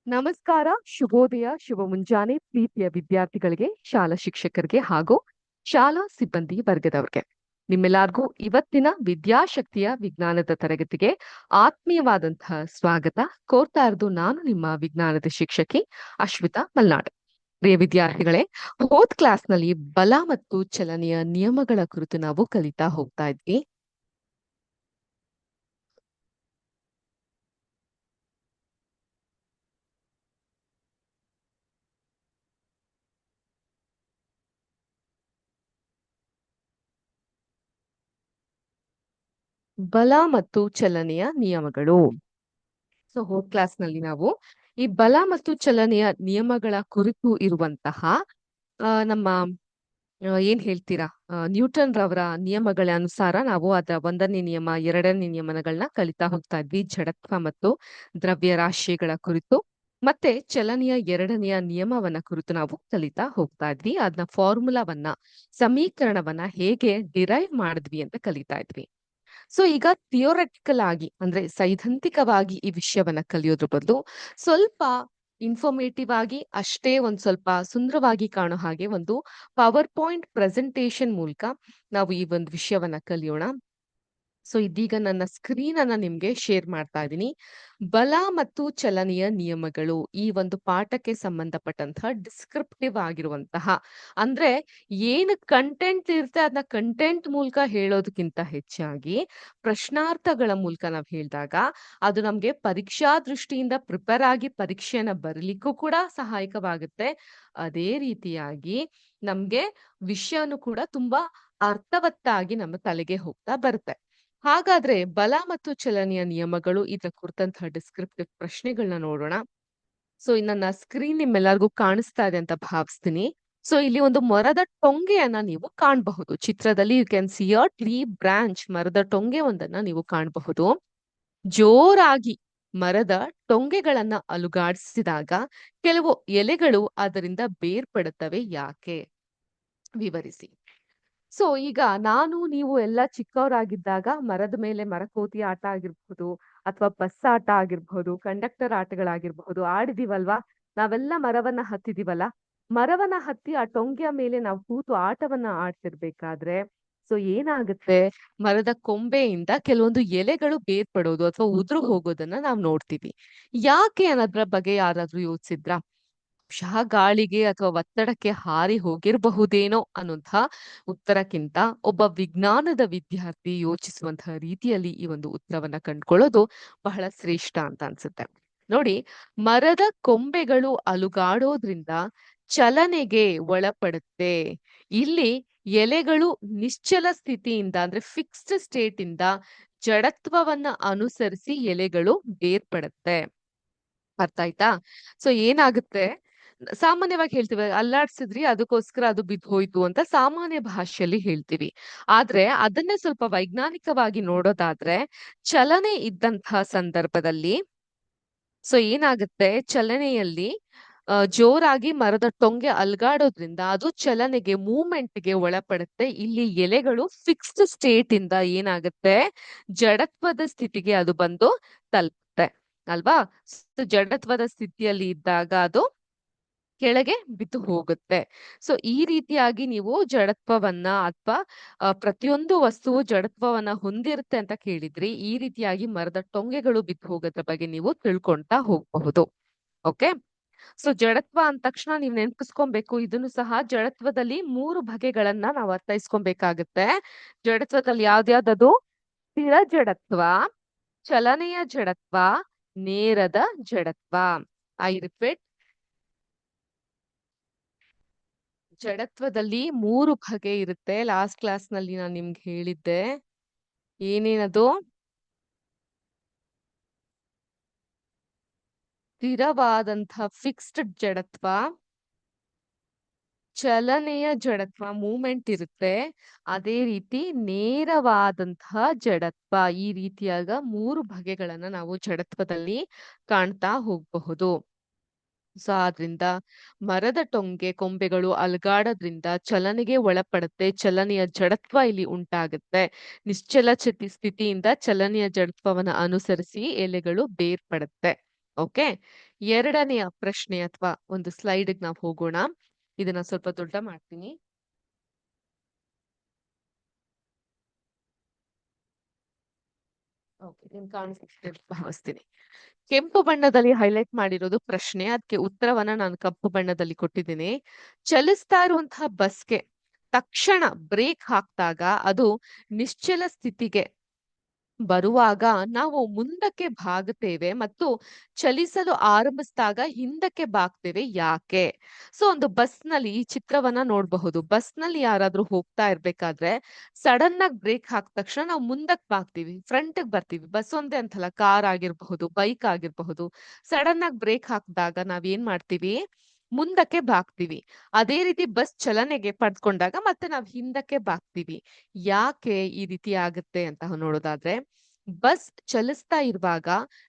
ನಮಸ್ಕಾರ, ಶುಭೋದಯ, ಶುಭ ಮುಂಜಾನೆ ಪ್ರೀತಿಯ ವಿದ್ಯಾರ್ಥಿಗಳಿಗೆ, ಶಾಲಾ ಶಿಕ್ಷಕರಿಗೆ ಹಾಗೂ ಶಾಲಾ ಸಿಬ್ಬಂದಿ ವರ್ಗದವ್ರಿಗೆ. ನಿಮ್ಮೆಲ್ಲರಿಗೂ ಇವತ್ತಿನ ವಿದ್ಯಾಶಕ್ತಿಯ ವಿಜ್ಞಾನದ ತರಗತಿಗೆ ಆತ್ಮೀಯವಾದಂತಹ ಸ್ವಾಗತ ಕೋರ್ತಾ ಇರೋದು ನಾನು ನಿಮ್ಮ ವಿಜ್ಞಾನದ ಶಿಕ್ಷಕಿ ಅಶ್ವಿತಾ ಮಲ್ನಾಡ್. ಪ್ರಿಯ ವಿದ್ಯಾರ್ಥಿಗಳೇ, ಹೋದ್ ಕ್ಲಾಸ್ನಲ್ಲಿ ಬಲ ಮತ್ತು ಚಲನೆಯ ನಿಯಮಗಳ ಕುರಿತು ನಾವು ಕಲಿತಾ ಹೋಗ್ತಾ ಇದ್ವಿ. ಬಲ ಮತ್ತು ಚಲನೆಯ ನಿಯಮಗಳು. ಹೋದ್ ಕ್ಲಾಸ್ ನಲ್ಲಿ ನಾವು ಈ ಬಲ ಮತ್ತು ಚಲನೆಯ ನಿಯಮಗಳ ಕುರಿತು ಇರುವಂತಹ ನಮ್ಮ ಏನ್ ಹೇಳ್ತೀರಾ, ನ್ಯೂಟನ್ ರವರ ನಿಯಮಗಳ ಅನುಸಾರ ನಾವು ಅದರ 1ನೇ ನಿಯಮ 2ನೇ ನಿಯಮಗಳನ್ನ ಕಲಿತಾ ಹೋಗ್ತಾ ಇದ್ವಿ. ಜಡತ್ವ ಮತ್ತು ದ್ರವ್ಯ ರಾಶಿಗಳ ಕುರಿತು ಮತ್ತೆ ಚಲನೆಯ 2ನೆಯ ನಿಯಮವನ್ನ ಕುರಿತು ನಾವು ಕಲಿತಾ ಹೋಗ್ತಾ ಇದ್ವಿ. ಅದನ್ನ ಫಾರ್ಮುಲಾವನ್ನ, ಸಮೀಕರಣವನ್ನ ಹೇಗೆ ಡಿರೈವ್ ಮಾಡಿದ್ವಿ ಅಂತ ಕಲಿತಾ ಇದ್ವಿ. ಈಗ ಥಿಯೋರೆಟಿಕಲ್ ಆಗಿ ಅಂದ್ರೆ ಸೈದ್ಧಾಂತಿಕವಾಗಿ ಈ ವಿಷಯವನ್ನ ಕಲಿಯೋದ್ರ ಬದಲು ಸ್ವಲ್ಪ ಇನ್ಫಾರ್ಮೇಟಿವ್ ಆಗಿ, ಅಷ್ಟೇ ಒಂದ್ ಸ್ವಲ್ಪ ಸುಂದರವಾಗಿ ಕಾಣೋ ಹಾಗೆ ಒಂದು ಪವರ್ ಪಾಯಿಂಟ್ ಪ್ರೆಸೆಂಟೇಶನ್ ಮೂಲಕ ನಾವು ಈ ಒಂದು ವಿಷಯವನ್ನ ಕಲಿಯೋಣ. ಇದೀಗ ನನ್ನ ಸ್ಕ್ರೀನ್ ಅನ್ನ ನಿಮ್ಗೆ ಶೇರ್ ಮಾಡ್ತಾ ಇದ್ದೀನಿ. ಬಲ ಮತ್ತು ಚಲನೆಯ ನಿಯಮಗಳು ಈ ಒಂದು ಪಾಠಕ್ಕೆ ಸಂಬಂಧಪಟ್ಟಂತಹ ಡಿಸ್ಕ್ರಿಪ್ಟಿವ್ ಆಗಿರುವಂತಹ, ಅಂದ್ರೆ ಏನು ಕಂಟೆಂಟ್ ಇರುತ್ತೆ ಅದನ್ನ ಕಂಟೆಂಟ್ ಮೂಲಕ ಹೇಳೋದಕ್ಕಿಂತ ಹೆಚ್ಚಾಗಿ ಪ್ರಶ್ನಾರ್ಥಗಳ ಮೂಲಕ ನಾವು ಹೇಳಿದಾಗ ಅದು ನಮ್ಗೆ ಪರೀಕ್ಷಾ ದೃಷ್ಟಿಯಿಂದ ಪ್ರಿಪೇರ್ ಆಗಿ ಪರೀಕ್ಷೆಯನ್ನ ಬರಲಿಕ್ಕೂ ಕೂಡ ಸಹಾಯಕವಾಗುತ್ತೆ. ಅದೇ ರೀತಿಯಾಗಿ ನಮ್ಗೆ ವಿಷಯನು ಕೂಡ ತುಂಬಾ ಅರ್ಥವತ್ತಾಗಿ ನಮ್ಮ ತಲೆಗೆ ಹೋಗ್ತಾ ಬರುತ್ತೆ. ಹಾಗಾದ್ರೆ ಬಲ ಮತ್ತು ಚಲನೆಯ ನಿಯಮಗಳು ಇದರ ಕುರಿತಂತಹ ಡಿಸ್ಕ್ರಿಪ್ಟಿವ್ ಪ್ರಶ್ನೆಗಳನ್ನ ನೋಡೋಣ. ನನ್ನ ಸ್ಕ್ರೀನ್ ನಿಮ್ಮೆಲ್ಲರಿಗೂ ಕಾಣಿಸ್ತಾ ಇದೆ ಅಂತ ಭಾವಿಸ್ತೀನಿ. ಇಲ್ಲಿ ಒಂದು ಮರದ ಟೊಂಗೆಯನ್ನ ನೀವು ಕಾಣಬಹುದು. ಚಿತ್ರದಲ್ಲಿ you can see a tree branch, ಮರದ ಟೊಂಗೆ ಒಂದನ್ನ ನೀವು ಕಾಣಬಹುದು. ಜೋರಾಗಿ ಮರದ ಟೊಂಗೆಗಳನ್ನ ಅಲುಗಾಡಿಸಿದಾಗ ಕೆಲವು ಎಲೆಗಳು ಅದರಿಂದ ಬೇರ್ಪಡುತ್ತವೆ, ಯಾಕೆ? ವಿವರಿಸಿ. ಈಗ ನಾನು ನೀವು ಎಲ್ಲ ಚಿಕ್ಕವರಾಗಿದ್ದಾಗ ಮರದ ಮೇಲೆ ಮರಕೋತಿ ಆಟ ಆಗಿರ್ಬಹುದು, ಅಥವಾ ಬಸ್ ಆಟ ಆಗಿರ್ಬಹುದು, ಕಂಡಕ್ಟರ್ ಆಟಗಳಾಗಿರ್ಬಹುದು ಆಡಿದೀವಲ್ವಾ? ನಾವೆಲ್ಲ ಮರವನ್ನ ಹತ್ತಿದೀವಲ್ಲ. ಮರವನ್ನ ಹತ್ತಿ ಆ ಟೊಂಗೆಯ ಮೇಲೆ ನಾವು ಕೂತು ಆಟವನ್ನ ಆಡ್ತಿರ್ಬೇಕಾದ್ರೆ ಏನಾಗುತ್ತೆ, ಮರದ ಕೊಂಬೆಯಿಂದ ಕೆಲವೊಂದು ಎಲೆಗಳು ಬೇರ್ಪಡೋದು ಅಥವಾ ಉದುರು ಹೋಗೋದನ್ನ ನಾವು ನೋಡ್ತೀವಿ. ಯಾಕೆ ಅನ್ನೋದ್ರ ಬಗ್ಗೆ ಯಾರಾದ್ರೂ ಯೋಚಿಸಿದ್ರಾ? ಗಾಳಿಗೆ ಅಥವಾ ಒತ್ತಡಕ್ಕೆ ಹಾರಿ ಹೋಗಿರಬಹುದೇನೋ ಅನ್ನುವಂತಹ ಉತ್ತರಕ್ಕಿಂತ ಒಬ್ಬ ವಿಜ್ಞಾನದ ವಿದ್ಯಾರ್ಥಿ ಯೋಚಿಸುವಂತಹ ರೀತಿಯಲ್ಲಿ ಈ ಒಂದು ಉತ್ತರವನ್ನ ಕಂಡುಕೊಳ್ಳೋದು ಬಹಳ ಶ್ರೇಷ್ಠ ಅಂತ ಅನ್ಸುತ್ತೆ. ನೋಡಿ, ಮರದ ಕೊಂಬೆಗಳು ಅಲುಗಾಡೋದ್ರಿಂದ ಚಲನೆಗೆ ಒಳಪಡುತ್ತೆ. ಇಲ್ಲಿ ಎಲೆಗಳು ನಿಶ್ಚಲ ಸ್ಥಿತಿಯಿಂದ ಅಂದ್ರೆ ಫಿಕ್ಸ್ಡ್ ಸ್ಟೇಟ್ ಇಂದ ಜಡತ್ವವನ್ನ ಅನುಸರಿಸಿ ಎಲೆಗಳು ಬೇರ್ಪಡುತ್ತೆ. ಅರ್ಥ ಆಯ್ತಾ? ಏನಾಗುತ್ತೆ, ಸಾಮಾನ್ಯವಾಗಿ ಹೇಳ್ತೀವಿ ಅಲ್ಲಾಡ್ಸಿದ್ರಿ ಅದಕ್ಕೋಸ್ಕರ ಅದು ಬಿದ್ದು ಹೋಯ್ತು ಅಂತ ಸಾಮಾನ್ಯ ಭಾಷೆಯಲ್ಲಿ ಹೇಳ್ತೀವಿ. ಆದ್ರೆ ಅದನ್ನೇ ಸ್ವಲ್ಪ ವೈಜ್ಞಾನಿಕವಾಗಿ ನೋಡೋದಾದ್ರೆ, ಚಲನೆ ಇದ್ದಂತಹ ಸಂದರ್ಭದಲ್ಲಿ ಏನಾಗುತ್ತೆ, ಚಲನೆಯಲ್ಲಿ ಜೋರಾಗಿ ಮರದ ಟೊಂಗೆ ಅಲ್ಗಾಡೋದ್ರಿಂದ ಅದು ಚಲನೆಗೆ, ಮೂವ್ಮೆಂಟ್ಗೆ ಒಳಪಡುತ್ತೆ. ಇಲ್ಲಿ ಎಲೆಗಳು ಫಿಕ್ಸ್ಡ್ ಸ್ಟೇಟ್ ಇಂದ ಏನಾಗುತ್ತೆ, ಜಡತ್ವದ ಸ್ಥಿತಿಗೆ ಅದು ಬಂದು ತಲುಪುತ್ತೆ ಅಲ್ವಾ? ಜಡತ್ವದ ಸ್ಥಿತಿಯಲ್ಲಿ ಇದ್ದಾಗ ಅದು ಕೆಳಗೆ ಬಿದ್ದು ಹೋಗುತ್ತೆ. ಈ ರೀತಿಯಾಗಿ ನೀವು ಜಡತ್ವವನ್ನ ಅಥವಾ ಪ್ರತಿಯೊಂದು ವಸ್ತುವು ಜಡತ್ವವನ್ನ ಹೊಂದಿರುತ್ತೆ ಅಂತ ಕೇಳಿದ್ರಿ. ಈ ರೀತಿಯಾಗಿ ಮರದ ಟೊಂಗೆಗಳು ಬಿದ್ದು ಹೋಗೋದ್ರ ಬಗ್ಗೆ ನೀವು ತಿಳ್ಕೊಂತಾ ಹೋಗಬಹುದು. ಓಕೆ, ಜಡತ್ವ ಅಂದ ತಕ್ಷಣ ನೀವು ನೆನಪಿಸ್ಕೊಬೇಕು, ಇದನ್ನು ಸಹ ಜಡತ್ವದಲ್ಲಿ 3 ಬಗೆಗಳನ್ನ ನಾವು ಅರ್ಥೈಸ್ಕೊಬೇಕಾಗತ್ತೆ. ಜಡತ್ವದಲ್ಲಿ ಯಾವ್ದ್ಯಾವ್ದದು? ಸ್ಥಿರ ಜಡತ್ವ, ಚಲನೆಯ ಜಡತ್ವ, ನೇರದ ಜಡತ್ವ. ಐ ರಿಪೀಟ್, ಜಡತ್ವದಲ್ಲಿ 3 ಬಗೆ ಇರುತ್ತೆ. ಲಾಸ್ಟ್ ಕ್ಲಾಸ್ ನಲ್ಲಿ ನಾನು ನಿಮ್ಗೆ ಹೇಳಿದ್ದೆ. ಏನೇನದು? ಸ್ಥಿರವಾದಂತಹ ಫಿಕ್ಸ್ಡ್ ಜಡತ್ವ, ಚಲನೆಯ ಜಡತ್ವ, ಮೂವ್ಮೆಂಟ್ ಇರುತ್ತೆ. ಅದೇ ರೀತಿ ನೇರವಾದಂತಹ ಜಡತ್ವ. ಈ ರೀತಿಯಾಗ 3 ಬಗೆಗಳನ್ನ ನಾವು ಜಡತ್ವದಲ್ಲಿ ಕಾಣ್ತಾ ಹೋಗಬಹುದು. ಆದ್ರಿಂದ ಮರದ ಟೊಂಗೆ ಕೊಂಬೆಗಳು ಅಲುಗಾಡೋದ್ರಿಂದ ಚಲನೆಗೆ ಒಳಪಡುತ್ತೆ. ಚಲನೆಯ ಜಡತ್ವ ಇಲ್ಲಿ ಉಂಟಾಗುತ್ತೆ. ನಿಶ್ಚಲ ಸ್ಥಿತಿಯಿಂದ ಚಲನೆಯ ಜಡತ್ವವನ್ನ ಅನುಸರಿಸಿ ಎಲೆಗಳು ಬೇರ್ಪಡುತ್ತೆ. ಓಕೆ, ಎರಡನೆಯ ಪ್ರಶ್ನೆ ಅಥವಾ ಒಂದು ಸ್ಲೈಡ್ ನಾವು ಹೋಗೋಣ. ಇದನ್ನ ಸ್ವಲ್ಪ ದೊಡ್ಡ ಮಾಡ್ತೀನಿ. ಓಕೆ, ನಿಮ್ ಕಾಣಿಸ್ತಿದೆ ಭಾವಿಸ್ತೀನಿ. ಕೆಂಪು ಬಣ್ಣದಲ್ಲಿ ಹೈಲೈಟ್ ಮಾಡಿರೋದು ಪ್ರಶ್ನೆ. ಅದಕ್ಕೆ ಉತ್ತರವನ್ನ ನಾನು ಕಪ್ಪು ಬಣ್ಣದಲ್ಲಿ ಕೊಟ್ಟಿದ್ದೀನಿ. ಚಲಿಸ್ತಾ ಇರುವಂತಹ ಬಸ್ಗೆ ತಕ್ಷಣ ಬ್ರೇಕ್ ಹಾಕಿದಾಗ ಅದು ನಿಶ್ಚಲ ಸ್ಥಿತಿಗೆ ಬರುವಾಗ ನಾವು ಮುಂದಕ್ಕೆ ಬಾಗುತ್ತೇವೆ ಮತ್ತು ಚಲಿಸಲು ಆರಂಭಿಸಿದಾಗ ಹಿಂದಕ್ಕೆ ಬಾಗ್ತೇವೆ, ಯಾಕೆ? ಸೊ ಒಂದು ಬಸ್ ನಲ್ಲಿ ಈ ಚಿತ್ರವನ್ನ ನೋಡಬಹುದು. ಬಸ್ ನಲ್ಲಿ ಯಾರಾದ್ರೂ ಹೋಗ್ತಾ ಇರ್ಬೇಕಾದ್ರೆ ಸಡನ್ ಆಗಿ ಬ್ರೇಕ್ ಹಾಕಿದ ತಕ್ಷಣ ನಾವು ಮುಂದಕ್ಕೆ ಬಾಗ್ತೀವಿ, ಫ್ರಂಟ್ ಬರ್ತೀವಿ. ಬಸ್ ಒಂದೇ ಅಂತಲ್ಲ, ಕಾರ್ ಆಗಿರಬಹುದು, ಬೈಕ್ ಆಗಿರಬಹುದು. ಸಡನ್ ಆಗಿ ಬ್ರೇಕ್ ಹಾಕಿದಾಗ ನಾವ್ ಏನ್ ಮಾಡ್ತೀವಿ? ಮುಂದಕ್ಕೆ ಬಾಗ್ತೀವಿ. ಅದೇ ರೀತಿ ಬಸ್ ಚಲನೆಗೆ ಪಡ್ಕೊಂಡಾಗ ಮತ್ತೆ ನಾವ್ ಹಿಂದಕ್ಕೆ ಬಾಗ್ತೀವಿ. ಯಾಕೆ ಈ ರೀತಿ ಆಗುತ್ತೆ ಅಂತ ನೋಡೋದಾದ್ರೆ, ಬಸ್ ಚಲಿಸ್ತಾ ಇರುವಾಗ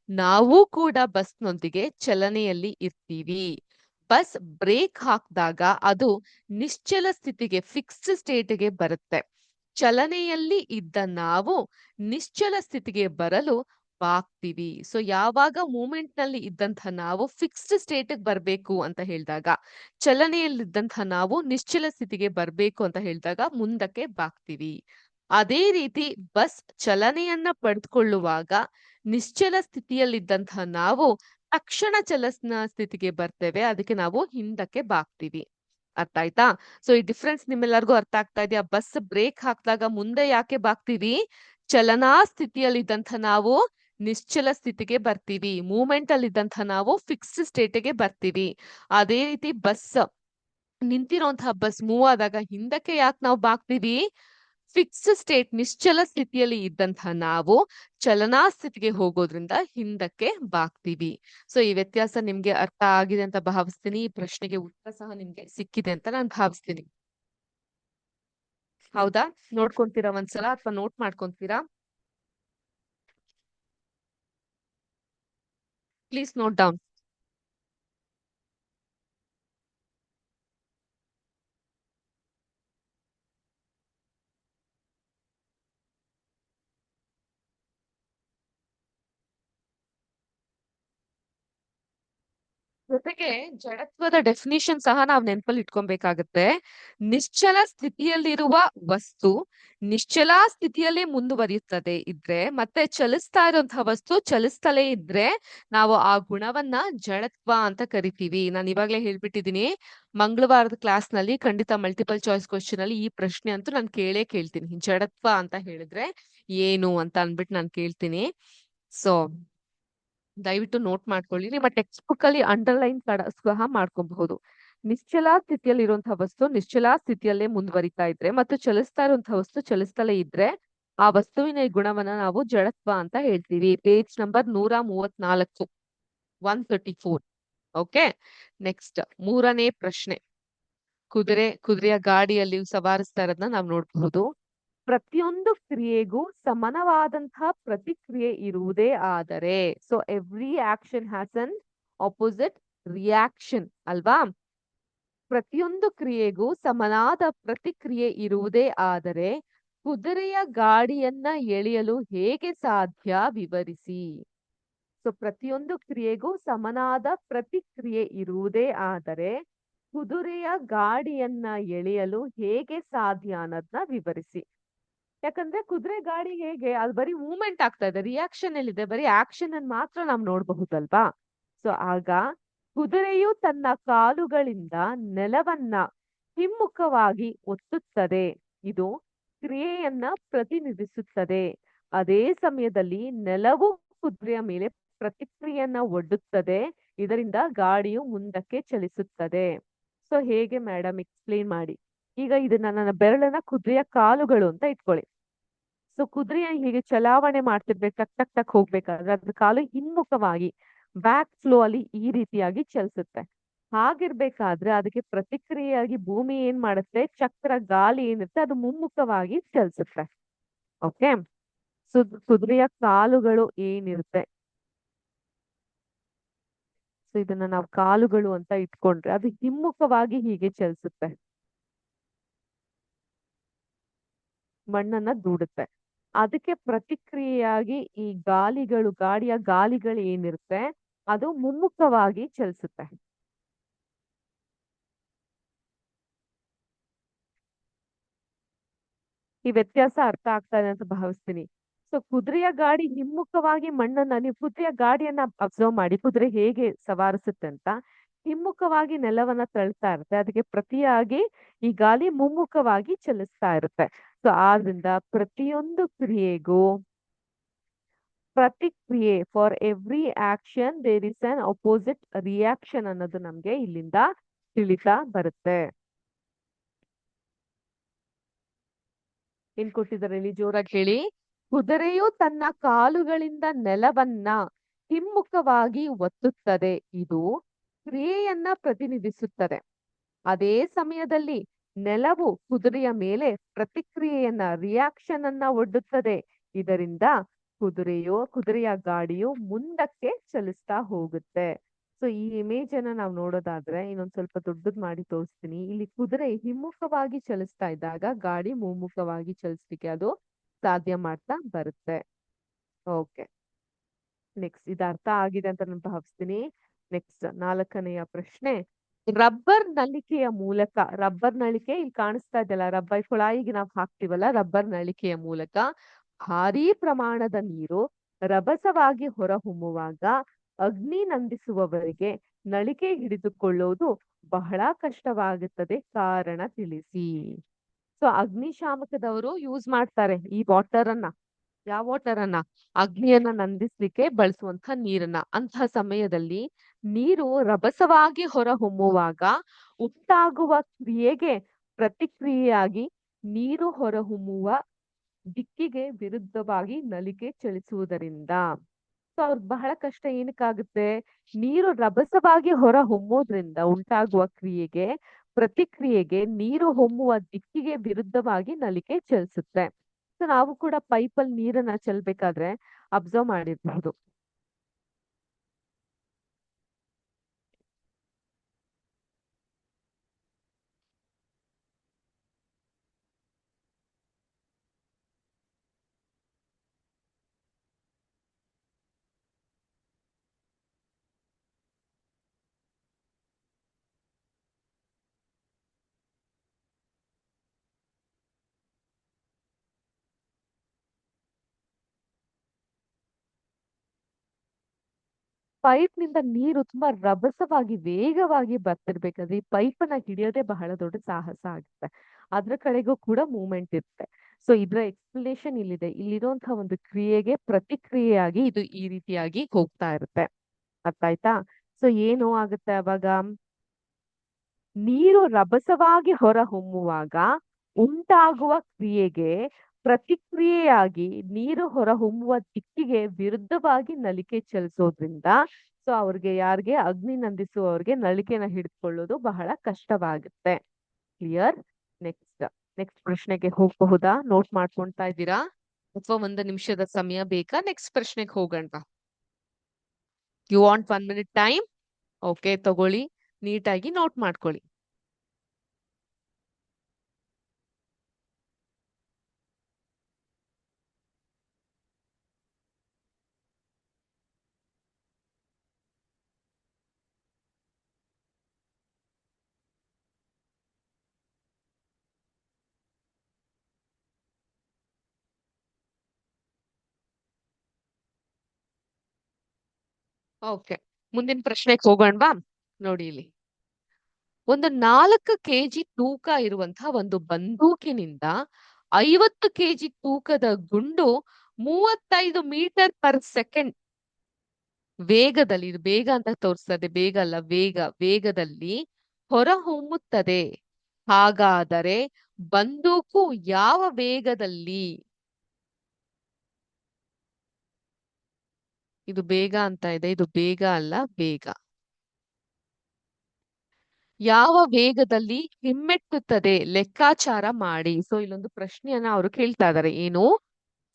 ನಾವು ಕೂಡ ಬಸ್ನೊಂದಿಗೆ ಚಲನೆಯಲ್ಲಿ ಇರ್ತೀವಿ. ಬಸ್ ಬ್ರೇಕ್ ಹಾಕಿದಾಗ ಅದು ನಿಶ್ಚಲ ಸ್ಥಿತಿಗೆ, ಫಿಕ್ಸ್ಡ್ ಸ್ಟೇಟ್ಗೆ ಬರುತ್ತೆ. ಚಲನೆಯಲ್ಲಿ ಇದ್ದ ನಾವು ನಿಶ್ಚಲ ಸ್ಥಿತಿಗೆ ಬರಲು ಬಾಗ್ತೀವಿ. ಸೊ ಯಾವಾಗ ಮೂಮೆಂಟ್ ನಲ್ಲಿ ಇದ್ದಂತಹ ನಾವು ಫಿಕ್ಸ್ಡ್ ಸ್ಟೇಟ್ ಬರ್ಬೇಕು ಅಂತ ಹೇಳಿದಾಗ, ಚಲನೆಯಲ್ಲಿದ್ದಂತಹ ನಾವು ನಿಶ್ಚಲ ಸ್ಥಿತಿಗೆ ಬರ್ಬೇಕು ಅಂತ ಹೇಳಿದಾಗ ಮುಂದಕ್ಕೆ ಬಾಗ್ತೀವಿ. ಅದೇ ರೀತಿ ಬಸ್ ಚಲನೆಯನ್ನ ಪಡೆದುಕೊಳ್ಳುವಾಗ ನಿಶ್ಚಲ ಸ್ಥಿತಿಯಲ್ಲಿದ್ದಂತಹ ನಾವು ತಕ್ಷಣ ಚಲನ ಸ್ಥಿತಿಗೆ ಬರ್ತೇವೆ. ಅದಕ್ಕೆ ನಾವು ಹಿಂದಕ್ಕೆ ಬಾಗ್ತೀವಿ. ಅರ್ಥ ಆಯ್ತಾ? ಸೊ ಈ ಡಿಫ್ರೆನ್ಸ್ ನಿಮ್ಮೆಲ್ಲರಿಗೂ ಅರ್ಥ ಆಗ್ತಾ ಇದೆಯಾ? ಬಸ್ ಬ್ರೇಕ್ ಹಾಕಿದಾಗ ಮುಂದೆ ಯಾಕೆ ಬಾಗ್ತೀವಿ? ಚಲನಾ ಸ್ಥಿತಿಯಲ್ಲಿದ್ದಂಥ ನಾವು ನಿಶ್ಚಲ ಸ್ಥಿತಿಗೆ ಬರ್ತೀವಿ. ಮೂಮೆಂಟ್ ಅಲ್ಲಿ ಇದ್ದಂಥ ನಾವು ಫಿಕ್ಸ್ಡ್ ಸ್ಟೇಟ್ಗೆ ಬರ್ತೀವಿ. ಅದೇ ರೀತಿ ಬಸ್ ನಿಂತಿರುವಂತಹ ಬಸ್ ಮೂವ್ ಆದಾಗ ಹಿಂದಕ್ಕೆ ಯಾಕೆ ನಾವು ಬಾಗ್ತೀವಿ? ಫಿಕ್ಸ್ಡ್ ಸ್ಟೇಟ್, ನಿಶ್ಚಲ ಸ್ಥಿತಿಯಲ್ಲಿ ಇದ್ದಂತಹ ನಾವು ಚಲನಾ ಸ್ಥಿತಿಗೆ ಹೋಗೋದ್ರಿಂದ ಹಿಂದಕ್ಕೆ ಬಾಗ್ತೀವಿ. ಸೊ ಈ ವ್ಯತ್ಯಾಸ ನಿಮ್ಗೆ ಅರ್ಥ ಆಗಿದೆ ಅಂತ ಭಾವಿಸ್ತೀನಿ. ಈ ಪ್ರಶ್ನೆಗೆ ಉತ್ತರ ಸಹ ನಿಮ್ಗೆ ಸಿಕ್ಕಿದೆ ಅಂತ ನಾನು ಭಾವಿಸ್ತೀನಿ. ಹೌದಾ? ನೋಡ್ಕೊಂತೀರಾ ಒಂದ್ಸಲ ಅಥವಾ ನೋಟ್ ಮಾಡ್ಕೊಂತೀರಾ? Please note down. ಜೊತೆಗೆ ಜಡತ್ವದ ಡೆಫಿನಿಷನ್ ಸಹ ನಾವು ನೆನಪಲ್ಲಿ ಇಟ್ಕೊಬೇಕಾಗತ್ತೆ. ನಿಶ್ಚಲ ಸ್ಥಿತಿಯಲ್ಲಿರುವ ವಸ್ತು ನಿಶ್ಚಲಾ ಸ್ಥಿತಿಯಲ್ಲೇ ಮುಂದುವರಿಯುತ್ತದೆ ಇದ್ರೆ, ಮತ್ತೆ ಚಲಿಸ್ತಾ ಇರುವಂತಹ ವಸ್ತು ಚಲಿಸ್ತಲೇ ಇದ್ರೆ ನಾವು ಆ ಗುಣವನ್ನ ಜಡತ್ವ ಅಂತ ಕರಿತೀವಿ. ನಾನು ಇವಾಗ್ಲೇ ಹೇಳ್ಬಿಟ್ಟಿದೀನಿ, ಮಂಗಳವಾರದ ಕ್ಲಾಸ್ ನಲ್ಲಿ ಖಂಡಿತ ಮಲ್ಟಿಪಲ್ ಚಾಯ್ಸ್ ಕ್ವಶನ್ ಅಲ್ಲಿ ಈ ಪ್ರಶ್ನೆ ಅಂತೂ ನಾನು ಕೇಳ್ತೀನಿ. ಜಡತ್ವ ಅಂತ ಹೇಳಿದ್ರೆ ಏನು ಅಂತ ಅನ್ಬಿಟ್ಟು ನಾನು ಕೇಳ್ತೀನಿ. ಸೊ ದಯವಿಟ್ಟು ನೋಟ್ ಮಾಡ್ಕೊಳ್ಳಿ. ನಿಮ್ಮ ಟೆಕ್ಸ್ಟ್ ಬುಕ್ ಅಲ್ಲಿ ಅಂಡರ್ಲೈನ್ ಸಹ ಮಾಡ್ಕೊಬಹುದು. ನಿಶ್ಚಲಾ ಸ್ಥಿತಿಯಲ್ಲಿ ಇರುವಂತಹ ವಸ್ತು ನಿಶ್ಚಲಾ ಸ್ಥಿತಿಯಲ್ಲೇ ಮುಂದುವರಿತಾ ಇದ್ರೆ ಮತ್ತು ಚಲಿಸ್ತಾ ಇರುವಂತಹ ವಸ್ತು ಚಲಿಸ್ತಲೇ ಇದ್ರೆ ಆ ವಸ್ತುವಿನ ಈ ಗುಣವನ್ನ ನಾವು ಜಡತ್ವ ಅಂತ ಹೇಳ್ತೀವಿ. Page number 134, 134. ಓಕೆ, ನೆಕ್ಸ್ಟ್ ಮೂರನೇ ಪ್ರಶ್ನೆ. ಕುದುರೆಯ ಗಾಡಿಯಲ್ಲಿ ಸವಾರಿಸ್ತಾ ಇರೋದನ್ನ ನಾವು ನೋಡಬಹುದು. ಪ್ರತಿಯೊಂದು ಕ್ರಿಯೆಗೂ ಸಮಾನವಾದಂತಹ ಪ್ರತಿಕ್ರಿಯೆ ಇರುವುದೇ ಆದರೆ, so every action has an opposite reaction ಅಲ್ವಾ? ಪ್ರತಿಯೊಂದು ಕ್ರಿಯೆಗೂ ಸಮನಾದ ಪ್ರತಿಕ್ರಿಯೆ ಇರುವುದೇ ಆದರೆ ಕುದುರೆಯ ಗಾಡಿಯನ್ನ ಎಳೆಯಲು ಹೇಗೆ ಸಾಧ್ಯ? ವಿವರಿಸಿ. ಸೊ ಪ್ರತಿಯೊಂದು ಕ್ರಿಯೆಗೂ ಸಮನಾದ ಪ್ರತಿಕ್ರಿಯೆ ಇರುವುದೇ ಆದರೆ ಕುದುರೆಯ ಗಾಡಿಯನ್ನ ಎಳೆಯಲು ಹೇಗೆ ಸಾಧ್ಯ ಅನ್ನೋದನ್ನ ವಿವರಿಸಿ. ಯಾಕಂದ್ರೆ ಕುದುರೆ ಗಾಡಿ ಹೇಗೆ, ಅದು ಬರೀ ಮೂವ್ಮೆಂಟ್ ಆಗ್ತಾ ಇದೆ, ರಿಯಾಕ್ಷನ್ ಎಲ್ಲಿದೆ? ಬರೀ ಆಕ್ಷನ್ ಅನ್ನು ಮಾತ್ರ ನಾವು ನೋಡಬಹುದಲ್ವಾ? ಸೊ ಆಗ ಕುದುರೆಯು ತನ್ನ ಕಾಲುಗಳಿಂದ ನೆಲವನ್ನ ಹಿಮ್ಮುಖವಾಗಿ ಒತ್ತುತ್ತದೆ. ಇದು ಕ್ರಿಯೆಯನ್ನ ಪ್ರತಿನಿಧಿಸುತ್ತದೆ. ಅದೇ ಸಮಯದಲ್ಲಿ ನೆಲವು ಕುದುರೆಯ ಮೇಲೆ ಪ್ರತಿಕ್ರಿಯೆಯನ್ನ ಒಡ್ಡುತ್ತದೆ. ಇದರಿಂದ ಗಾಡಿಯು ಮುಂದಕ್ಕೆ ಚಲಿಸುತ್ತದೆ. ಸೊ ಹೇಗೆ ಮೇಡಮ್, ಎಕ್ಸ್ಪ್ಲೇನ್ ಮಾಡಿ. ಈಗ ಇದನ್ನ ನನ್ನ ಬೆರಳನ್ನ ಕುದುರೆಯ ಕಾಲುಗಳು ಅಂತ ಇಟ್ಕೊಳ್ಳಿ. ಸೊ ಕುದುರೆಯ ಹೀಗೆ ಚಲಾವಣೆ ಮಾಡ್ತಿರ್ಬೇಕು, ಟಕ್ ಟಕ್ ಟಕ್ ಹೋಗ್ಬೇಕಾದ್ರೆ ಅದ್ರ ಕಾಲು ಹಿಮ್ಮುಖವಾಗಿ ಬ್ಯಾಕ್ ಫ್ಲೋ ಅಲ್ಲಿ ಈ ರೀತಿಯಾಗಿ ಚಲಿಸುತ್ತೆ. ಹಾಗಿರ್ಬೇಕಾದ್ರೆ ಅದಕ್ಕೆ ಪ್ರತಿಕ್ರಿಯೆಯಾಗಿ ಭೂಮಿ ಏನ್ ಮಾಡುತ್ತೆ? ಚಕ್ರ, ಗಾಲಿ ಏನಿರುತ್ತೆ ಅದು ಮುಮ್ಮುಖವಾಗಿ ಚಲಿಸುತ್ತೆ. ಓಕೆ, ಸೊ ಕುದುರೆಯ ಕಾಲುಗಳು ಏನಿರುತ್ತೆ, ಸೊ ಇದನ್ನ ನಾವು ಕಾಲುಗಳು ಅಂತ ಇಟ್ಕೊಂಡ್ರೆ ಅದು ಹಿಮ್ಮುಖವಾಗಿ ಹೀಗೆ ಚಲಿಸುತ್ತೆ, ಮಣ್ಣನ್ನ ದೂಡುತ್ತೆ. ಅದಕ್ಕೆ ಪ್ರತಿಕ್ರಿಯೆಯಾಗಿ ಈ ಗಾಳಿಯ ಗಾಳಿಗಳು ಏನಿರುತ್ತೆ ಅದು ಮುಮ್ಮುಖವಾಗಿ ಚಲಿಸುತ್ತೆ. ಈ ವ್ಯತ್ಯಾಸ ಅರ್ಥ ಆಗ್ತಾ ಇದೆ ಅಂತ ಭಾವಿಸ್ತೀನಿ. ಸೊ ಕುದುರೆಯ ಗಾಡಿ ಹಿಮ್ಮುಖವಾಗಿ ಮಣ್ಣನ್ನ, ನೀವು ಕುದುರೆಯ ಗಾಡಿಯನ್ನ ಅಬ್ಸರ್ವ್ ಮಾಡಿ, ಕುದುರೆ ಹೇಗೆ ಸವಾರಿಸುತ್ತೆ ಅಂತ. ಹಿಮ್ಮುಖವಾಗಿ ನೆಲವನ್ನ ತಳ್ತಾ ಇರುತ್ತೆ, ಅದಕ್ಕೆ ಪ್ರತಿಯಾಗಿ ಈ ಗಾಳಿ ಮುಮ್ಮುಖವಾಗಿ ಚಲಿಸ್ತಾ ಇರುತ್ತೆ. ಸೊ ಆದ್ರಿಂದ ಪ್ರತಿಯೊಂದು ಕ್ರಿಯೆಗೂ ಪ್ರತಿಕ್ರಿಯೆ, for every action there is an opposite reaction ಅನ್ನೋದು ನಮ್ಗೆ ಇಲ್ಲಿಂದ ತಿಳಿತಾ ಬರುತ್ತೆ. ಏನ್ ಕೊಟ್ಟಿದ್ದಾರೆ ಇಲ್ಲಿ ಜೋರಾಗಿ ಹೇಳಿ. ಕುದುರೆಯು ತನ್ನ ಕಾಲುಗಳಿಂದ ನೆಲವನ್ನ ಹಿಮ್ಮುಖವಾಗಿ ಒತ್ತುತ್ತದೆ, ಇದು ಕ್ರಿಯೆಯನ್ನ ಪ್ರತಿನಿಧಿಸುತ್ತದೆ. ಅದೇ ಸಮಯದಲ್ಲಿ ನೆಲವು ಕುದುರೆಯ ಮೇಲೆ ಪ್ರತಿಕ್ರಿಯೆಯನ್ನ, ರಿಯಾಕ್ಷನ್ ಅನ್ನ ಒಡ್ಡುತ್ತದೆ. ಇದರಿಂದ ಕುದುರೆಯ ಗಾಡಿಯು ಮುಂದಕ್ಕೆ ಚಲಿಸ್ತಾ ಹೋಗುತ್ತೆ. ಸೊ ಈ ಇಮೇಜ್ ಅನ್ನ ನಾವು ನೋಡೋದಾದ್ರೆ ಇನ್ನೊಂದ್ ಸ್ವಲ್ಪ ದೊಡ್ಡದ್ ಮಾಡಿ ತೋರಿಸ್ತೀನಿ. ಇಲ್ಲಿ ಕುದುರೆ ಹಿಮ್ಮುಖವಾಗಿ ಚಲಿಸ್ತಾ ಇದ್ದಾಗ ಗಾಡಿ ಮುಮ್ಮುಖವಾಗಿ ಚಲಿಸ್ಲಿಕ್ಕೆ ಅದು ಸಾಧ್ಯ ಮಾಡ್ತಾ ಬರುತ್ತೆ. ಓಕೆ, ನೆಕ್ಸ್ಟ್ ಇದು ಅರ್ಥ ಆಗಿದೆ ಅಂತ ನಾನು ಭಾವಿಸ್ತೀನಿ. ನೆಕ್ಸ್ಟ್ 4ನೆಯ ಪ್ರಶ್ನೆ. ರಬ್ಬರ್ ನಳಿಕೆಯ ಮೂಲಕ, ರಬ್ಬರ್ ನಳಿಕೆ ಇಲ್ಲಿ ಕಾಣಿಸ್ತಾ ಇದೆಯಲ್ಲ, ರಬ್ಬರ್ ಕೊಳಾಯಿಗೆ ನಾವು ಹಾಕ್ತಿವಲ್ಲ, ರಬ್ಬರ್ ನಳಿಕೆಯ ಮೂಲಕ ಭಾರೀ ಪ್ರಮಾಣದ ನೀರು ರಭಸವಾಗಿ ಹೊರಹೊಮ್ಮುವಾಗ ಅಗ್ನಿ ನಂದಿಸುವವರಿಗೆ ನಳಿಕೆ ಹಿಡಿದುಕೊಳ್ಳುವುದು ಬಹಳ ಕಷ್ಟವಾಗುತ್ತದೆ, ಕಾರಣ ತಿಳಿಸಿ. ಸೊ ಅಗ್ನಿಶಾಮಕದವರು ಯೂಸ್ ಮಾಡ್ತಾರೆ ಈ ವಾಟರ್ ಅನ್ನ. ಯಾವ ವಾಟರ್ ಅನ್ನ? ಅಗ್ನಿಯನ್ನ ನಂದಿಸ್ಲಿಕ್ಕೆ ಬಳಸುವಂತ ನೀರನ್ನ. ಅಂತಹ ಸಮಯದಲ್ಲಿ ನೀರು ರಭಸವಾಗಿ ಹೊರಹೊಮ್ಮುವಾಗ ಉಂಟಾಗುವ ಕ್ರಿಯೆಗೆ ಪ್ರತಿಕ್ರಿಯೆಯಾಗಿ ನೀರು ಹೊರಹೊಮ್ಮುವ ದಿಕ್ಕಿಗೆ ವಿರುದ್ಧವಾಗಿ ನಳಿಕೆ ಚಲಿಸುವುದರಿಂದ. ಸೊ ಅವ್ರಿಗೆ ಬಹಳ ಕಷ್ಟ ಏನಕ್ಕಾಗುತ್ತೆ? ನೀರು ರಭಸವಾಗಿ ಹೊರ ಹೊಮ್ಮೋದ್ರಿಂದ ಉಂಟಾಗುವ ಪ್ರತಿಕ್ರಿಯೆಗೆ ನೀರು ಹೊಮ್ಮುವ ದಿಕ್ಕಿಗೆ ವಿರುದ್ಧವಾಗಿ ನಳಿಕೆ ಚಲಿಸುತ್ತೆ. ಸೊ ನಾವು ಕೂಡ ಪೈಪಲ್ಲಿ ನೀರನ್ನ ಚೆಲ್ಬೇಕಾದ್ರೆ ಅಬ್ಸರ್ವ್ ಮಾಡಿರ್ಬಹುದು. ಪೈಪ್ ನಿಂದ ನೀರು ತುಂಬಾ ರಭಸವಾಗಿ ವೇಗವಾಗಿ ಬರ್ತಿರ್ಬೇಕಾದ್ರೆ ಈ ಪೈಪ್ ಅನ್ನ ಹಿಡಿಯೋದೇ ಬಹಳ ದೊಡ್ಡ ಸಾಹಸ ಆಗುತ್ತೆ. ಅದ್ರ ಕಡೆಗೂ ಕೂಡ ಮೂವ್ಮೆಂಟ್ ಇರುತ್ತೆ. ಸೊ ಇದ್ರ ಎಕ್ಸ್ಪ್ಲನೇಷನ್ ಇಲ್ಲಿದೆ. ಇಲ್ಲಿರುವಂತಹ ಒಂದು ಕ್ರಿಯೆಗೆ ಪ್ರತಿಕ್ರಿಯೆಯಾಗಿ ಇದು ಈ ರೀತಿಯಾಗಿ ಹೋಗ್ತಾ ಇರುತ್ತೆ. ಅರ್ಥ ಆಯ್ತಾ? ಸೊ ಏನು ಆಗುತ್ತೆ ಅವಾಗ? ನೀರು ರಭಸವಾಗಿ ಹೊರ ಹೊಮ್ಮುವಾಗ ಉಂಟಾಗುವ ಕ್ರಿಯೆಗೆ ಪ್ರತಿಕ್ರಿಯೆಯಾಗಿ ನೀರು ಹೊರ ಹೊಮ್ಮುವ ದಿಕ್ಕಿಗೆ ವಿರುದ್ಧವಾಗಿ ನಳಿಕೆ ಚಲಿಸೋದ್ರಿಂದ ಸೊ ಯಾರಿಗೆ ಅಗ್ನಿ ನಂದಿಸುವವ್ರಿಗೆ ನಳಿಕೆನ ಹಿಡಿದುಕೊಳ್ಳೋದು ಬಹಳ ಕಷ್ಟವಾಗುತ್ತೆ. ಕ್ಲಿಯರ್? ನೆಕ್ಸ್ಟ್ ಪ್ರಶ್ನೆಗೆ ಹೋಗಬಹುದಾ? ನೋಟ್ ಮಾಡ್ಕೊಳ್ತಾ ಇದ್ದೀರಾ ಅಥವಾ 1 ನಿಮಿಷದ ಸಮಯ ಬೇಕಾ? ನೆಕ್ಸ್ಟ್ ಪ್ರಶ್ನೆಗೆ ಹೋಗೋಣ. You want 1 minute time? Okay, ತಗೊಳ್ಳಿ, ನೀಟಾಗಿ ನೋಟ್ ಮಾಡ್ಕೊಳ್ಳಿ. ಓಕೆ, ಮುಂದಿನ ಪ್ರಶ್ನೆಗೆ ಹೋಗೋಣವಾ? ನೋಡಿ ಇಲ್ಲಿ. ಒಂದು 4 kg ತೂಕ ಇರುವಂತಹ ಒಂದು ಬಂದೂಕಿನಿಂದ 50 kg ತೂಕದ ಗುಂಡು 35 ಮೀಟರ್ ಪರ್ ಸೆಕೆಂಡ್ ವೇಗದಲ್ಲಿ, ಇದು ಬೇಗ ಅಂತ ತೋರಿಸ್ತದೆ, ಬೇಗ ಅಲ್ಲ, ವೇಗದಲ್ಲಿ ಹೊರಹೊಮ್ಮುತ್ತದೆ. ಹಾಗಾದರೆ ಬಂದೂಕು ಯಾವ ವೇಗದಲ್ಲಿ? ಇದು ಬೇಗ ಅಂತ ಇದೆ, ಇದು ಬೇಗ ಅಲ್ಲ, ವೇಗ. ಯಾವ ವೇಗದಲ್ಲಿ ಹಿಮ್ಮೆಟ್ಟುತ್ತದೆ ಲೆಕ್ಕಾಚಾರ ಮಾಡಿ. ಸೊ ಇಲ್ಲೊಂದು ಪ್ರಶ್ನೆಯನ್ನ ಅವರು ಕೇಳ್ತಾ ಇದ್ದಾರೆ. ಏನು?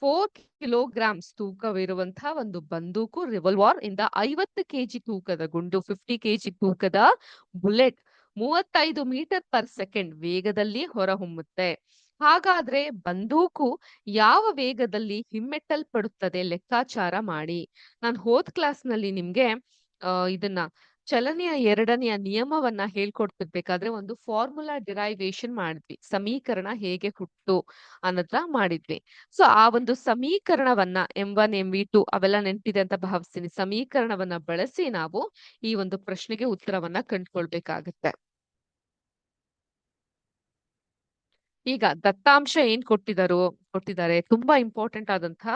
4 kilograms ತೂಕವಿರುವಂತಹ ಒಂದು ಬಂದೂಕು ರಿವಲ್ವಾರ್ ಇಂದ 50 kg ತೂಕದ ಗುಂಡು, 50 kg ತೂಕದ ಬುಲೆಟ್ 35 ಮೀಟರ್ ಪರ್ ಸೆಕೆಂಡ್ ವೇಗದಲ್ಲಿ ಹೊರಹೊಮ್ಮುತ್ತೆ. ಹಾಗಾದ್ರೆ ಬಂದೂಕು ಯಾವ ವೇಗದಲ್ಲಿ ಹಿಮ್ಮೆಟ್ಟಲ್ಪಡುತ್ತದೆ ಲೆಕ್ಕಾಚಾರ ಮಾಡಿ. ನಾನು ಹೋದ್ ಕ್ಲಾಸ್ ನಲ್ಲಿ ನಿಮ್ಗೆ ಇದನ್ನ ಚಲನೆಯ ಎರಡನೆಯ ನಿಯಮವನ್ನ ಹೇಳ್ಕೊಡ್ತಿರ್ಬೇಕಾದ್ರೆ ಒಂದು ಫಾರ್ಮುಲಾ ಡಿರೈವೇಶನ್ ಮಾಡಿದ್ವಿ. ಸಮೀಕರಣ ಹೇಗೆ ಹುಟ್ಟು ಅನ್ನೋದ್ರ ಮಾಡಿದ್ವಿ. ಸೊ ಆ ಒಂದು ಸಮೀಕರಣವನ್ನ M1 MV2 ಅವೆಲ್ಲ ನೆನಪಿದೆ ಅಂತ ಭಾವಿಸ್ತೀನಿ. ಸಮೀಕರಣವನ್ನ ಬಳಸಿ ನಾವು ಈ ಒಂದು ಪ್ರಶ್ನೆಗೆ ಉತ್ತರವನ್ನ ಕಂಡುಕೊಳ್ಬೇಕಾಗತ್ತೆ. ಈಗ ದತ್ತಾಂಶ ಏನ್ ಕೊಟ್ಟಿದ್ದಾರೆ ತುಂಬಾ ಇಂಪಾರ್ಟೆಂಟ್ ಆದಂತಹ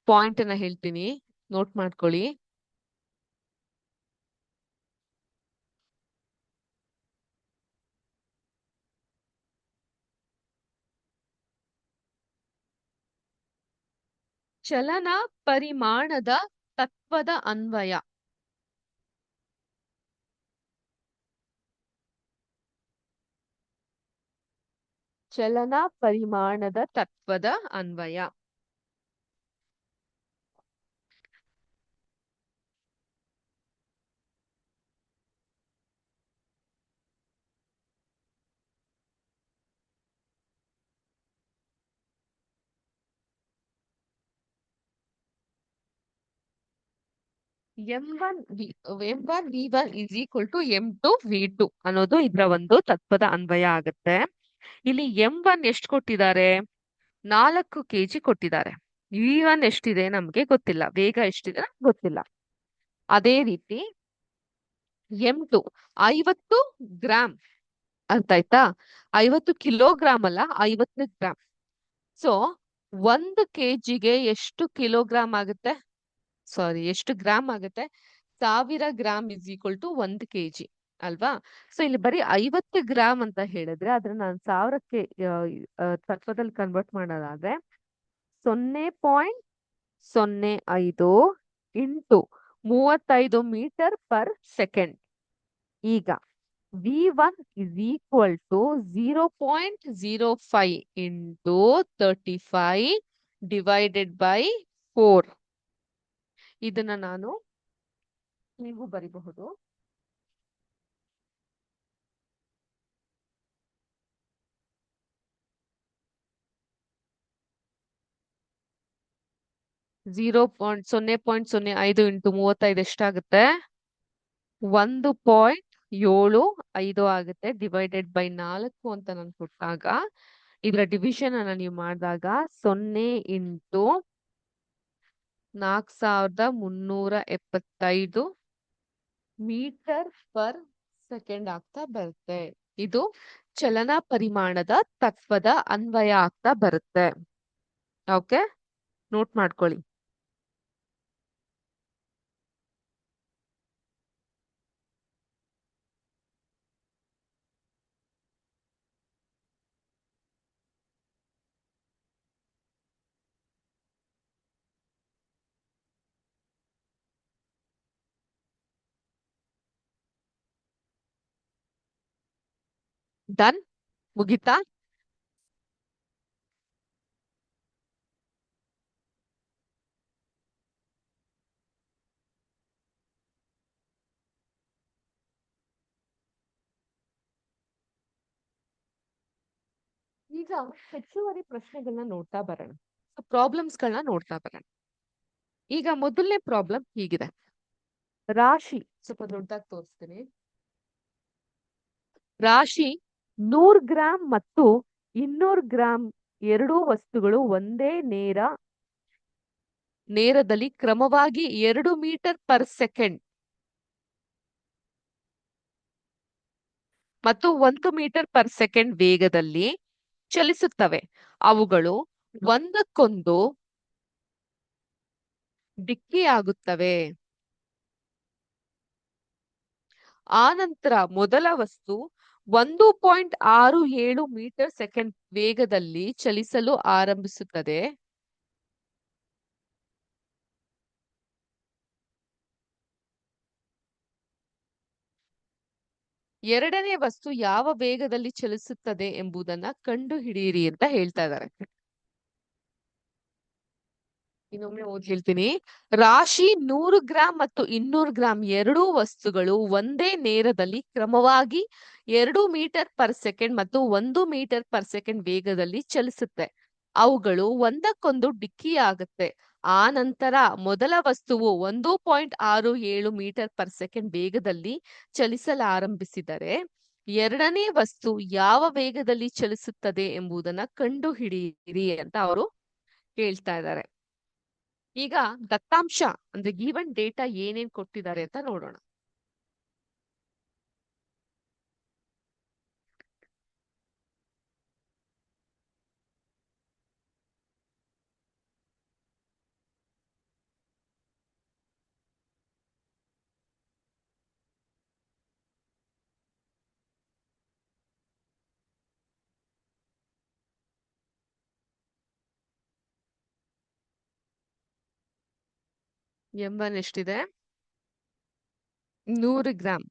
ಪಾಯಿಂಟ್ ಅನ್ನ ಹೇಳ್ತೀನಿ, ನೋಟ್ ಮಾಡ್ಕೊಳ್ಳಿ. ಚಲನ ಪರಿಮಾಣದ ತತ್ವದ ಅನ್ವಯ. ಚಲನ ಪರಿಮಾಣದ ತತ್ವದ ಅನ್ವಯ. M1 V1 is equal to M2 V2 ಅನ್ನೋದು ಇದರ ಒಂದು ತತ್ವದ ಅನ್ವಯ ಆಗುತ್ತೆ. ಇಲ್ಲಿ M1 ಎಷ್ಟು ಕೊಟ್ಟಿದ್ದಾರೆ? 4 kg ಕೊಟ್ಟಿದ್ದಾರೆ. V1 ಎಷ್ಟಿದೆ ನಮ್ಗೆ ಗೊತ್ತಿಲ್ಲ, ವೇಗ ಎಷ್ಟಿದೆ ಗೊತ್ತಿಲ್ಲ. ಅದೇ ರೀತಿ M2 50 ಗ್ರಾಮ್, ಅರ್ಥ ಆಯ್ತಾ? 50 ಕಿಲೋಗ್ರಾಮ್ ಅಲ್ಲ, 50 ಗ್ರಾಮ್. ಸೊ 1 kgಗೆ ಎಷ್ಟು ಕಿಲೋಗ್ರಾಮ್ ಆಗುತ್ತೆ? ಸಾರಿ, ಎಷ್ಟು ಗ್ರಾಮ್ ಆಗುತ್ತೆ? 1000 gram is equal to 1 kg ಅಲ್ವಾ? ಸೊ ಇಲ್ಲಿ ಬರೀ 50 ಗ್ರಾಮ್ ಅಂತ ಹೇಳಿದ್ರೆ ಅದನ್ನ ನಾನು 1000ಕ್ಕೆ ತತ್ವದಲ್ಲಿ ಕನ್ವರ್ಟ್ ಮಾಡೋದಾದ್ರೆ 0.05 ಇಂಟು 35 ಮೀಟರ್ ಪರ್ ಸೆಕೆಂಡ್. ಈಗ V1 is equal to 0.05 into 35 divided by 4. ಇದನ್ನ ನಾನು ನೀವು ಬರಿಬಹುದು. ಝೀರೋ ಪಾಯಿಂಟ್ 0.05 ಇಂಟು 35 ಎಷ್ಟಾಗುತ್ತೆ? 1.75 ಆಗುತ್ತೆ. ಡಿವೈಡೆಡ್ ಬೈ 4 ಅಂತ ನಾನು ಕೊಟ್ಟಾಗ ಇದರ ಡಿವಿಷನ್ ಅನ್ನ ನೀವು ಮಾಡಿದಾಗ 0 ಇಂಟು 4375 ಮೀಟರ್ ಪರ್ ಸೆಕೆಂಡ್ ಆಗ್ತಾ ಬರುತ್ತೆ. ಇದು ಚಲನ ಪರಿಮಾಣದ ತತ್ವದ ಅನ್ವಯ ಆಗ್ತಾ ಬರುತ್ತೆ. ಓಕೆ, ನೋಟ್ ಮಾಡ್ಕೊಳ್ಳಿ. ಡನ್, ಮುಗಿತಾ? ಈಗ ಹೆಚ್ಚುವರಿ ಪ್ರಶ್ನೆಗಳನ್ನ ನೋಡ್ತಾ ಬರೋಣ, ಪ್ರಾಬ್ಲಮ್ಸ್ ಗಳನ್ನ ನೋಡ್ತಾ ಬರೋಣ. ಈಗ ಮೊದಲನೇ ಪ್ರಾಬ್ಲಮ್ ಹೀಗಿದೆ. ರಾಶಿ ಸ್ವಲ್ಪ ದೊಡ್ಡದಾಗಿ ತೋರಿಸ್ತೀನಿ. ರಾಶಿ 100 ಗ್ರಾಂ ಮತ್ತು 200 ಗ್ರಾಂ ಎರಡೂ ವಸ್ತುಗಳು ಒಂದೇ ನೇರದಲ್ಲಿ ಕ್ರಮವಾಗಿ 2 ಮೀಟರ್ ಪರ್ ಸೆಕೆಂಡ್ ಮತ್ತು 1 ಮೀಟರ್ ಪರ್ ಸೆಕೆಂಡ್ ವೇಗದಲ್ಲಿ ಚಲಿಸುತ್ತವೆ. ಅವುಗಳು ಒಂದಕ್ಕೊಂದು ಡಿಕ್ಕಿಯಾಗುತ್ತವೆ. ಆನಂತರ ಮೊದಲ ವಸ್ತು 1.67 ಮೀಟರ್ ಸೆಕೆಂಡ್ ವೇಗದಲ್ಲಿ ಚಲಿಸಲು ಆರಂಭಿಸುತ್ತದೆ. ಎರಡನೇ ವಸ್ತು ಯಾವ ವೇಗದಲ್ಲಿ ಚಲಿಸುತ್ತದೆ ಎಂಬುದನ್ನ ಕಂಡು ಹಿಡಿಯಿರಿ ಅಂತ ಹೇಳ್ತಾ ಇದ್ದಾರೆ. ಇನ್ನೊಮ್ಮೆ ಓದಿ ಹೇಳ್ತೀನಿ. ರಾಶಿ 100 ಗ್ರಾಂ ಮತ್ತು 200 ಗ್ರಾಂ ಎರಡೂ ವಸ್ತುಗಳು ಒಂದೇ ನೇರದಲ್ಲಿ ಕ್ರಮವಾಗಿ 2 ಮೀಟರ್ ಪರ್ ಸೆಕೆಂಡ್ ಮತ್ತು 1 ಮೀಟರ್ ಪರ್ ಸೆಕೆಂಡ್ ವೇಗದಲ್ಲಿ ಚಲಿಸುತ್ತೆ. ಅವುಗಳು ಒಂದಕ್ಕೊಂದು ಡಿಕ್ಕಿಯಾಗುತ್ತೆ. ಆ ನಂತರ ಮೊದಲ ವಸ್ತುವು 1.67 ಮೀಟರ್ ಪರ್ ಸೆಕೆಂಡ್ ವೇಗದಲ್ಲಿ ಚಲಿಸಲಾರಂಭಿಸಿದರೆ ಎರಡನೇ ವಸ್ತು ಯಾವ ವೇಗದಲ್ಲಿ ಚಲಿಸುತ್ತದೆ ಎಂಬುದನ್ನ ಕಂಡುಹಿಡಿಯಿರಿ ಅಂತ ಅವರು ಹೇಳ್ತಾ ಇದ್ದಾರೆ. ಈಗ ದತ್ತಾಂಶ ಅಂದ್ರೆ ಗಿವನ್ ಡೇಟಾ ಏನೇನ್ ಕೊಟ್ಟಿದ್ದಾರೆ ಅಂತ ನೋಡೋಣ. M1 ಎಷ್ಟಿದೆ? 100 ಗ್ರಾಮ್.